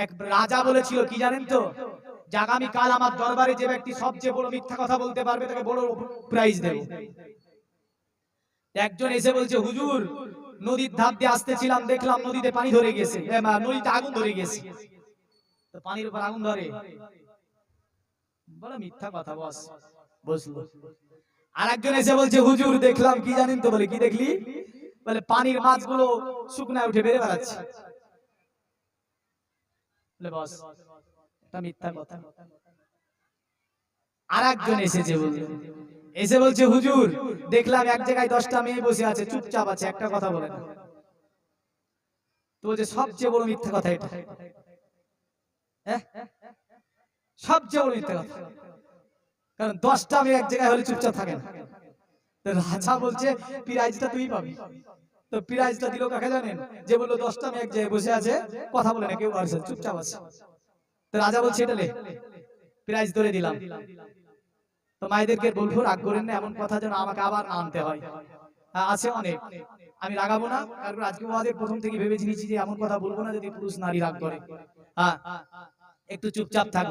এক রাজা বলেছিল কি জানেন তো, যে আগামী কাল আমার দরবারে যে ব্যক্তি সবচেয়ে বড় মিথ্যা কথা বলতে পারবে তাকে বড় প্রাইজ দেব। একজন এসে বলছে, হুজুর নদীর ধার দিয়ে আসতেছিলাম, দেখলাম নদীতে পানি ধরে গেছে, নদীতে আগুন ধরে গেছে। তো পানির উপর আগুন ধরে, বড় মিথ্যা কথা বস, বুঝলো। আর একজন এসে বলছে, হুজুর দেখলাম কি জানেন তো, বলে কি দেখলি, বলে পানির মাছগুলো শুকনায় উঠে বেড়ে বেড়াচ্ছে। বলে বস এটা মিথ্যা কথা। আর একজন এসেছে, এসে বলছে, হুজুর দেখলাম এক জায়গায় 10টা মেয়ে বসে আছে, চুপচাপ আছে, একটা কথা বলে না। তো বলছে সবচেয়ে বড় মিথ্যা কথা এটা, সবচেয়ে বড় মিথ্যা কথা, কারণ 10টা মেয়ে এক জায়গায় হলে চুপচাপ থাকে না। তো রাজা বলছে প্রাইজটা তুই পাবি। তো প্রাইজটা দিল কাকে জানেন, যে বললো 10টা মেয়ে এক জায়গায় বসে আছে, কথা বলে না, কেউ আছে, চুপচাপ আছে। তো রাজা বলছে এটা লে, প্রাইজ ধরে দিলাম। তো মায়েদেরকে বলবো রাগ করেন না, এমন কথা যেন আমাকে আবার না আনতে হয়। আছে অনেক, আমি রাগাবো না, কারণ আজকে ওয়াজের প্রথম থেকে ভেবে নিয়েছি যে এমন কথা বলবো না যদি পুরুষ নারী রাগ করে। হ্যাঁ, একটু চুপচাপ থাকবে।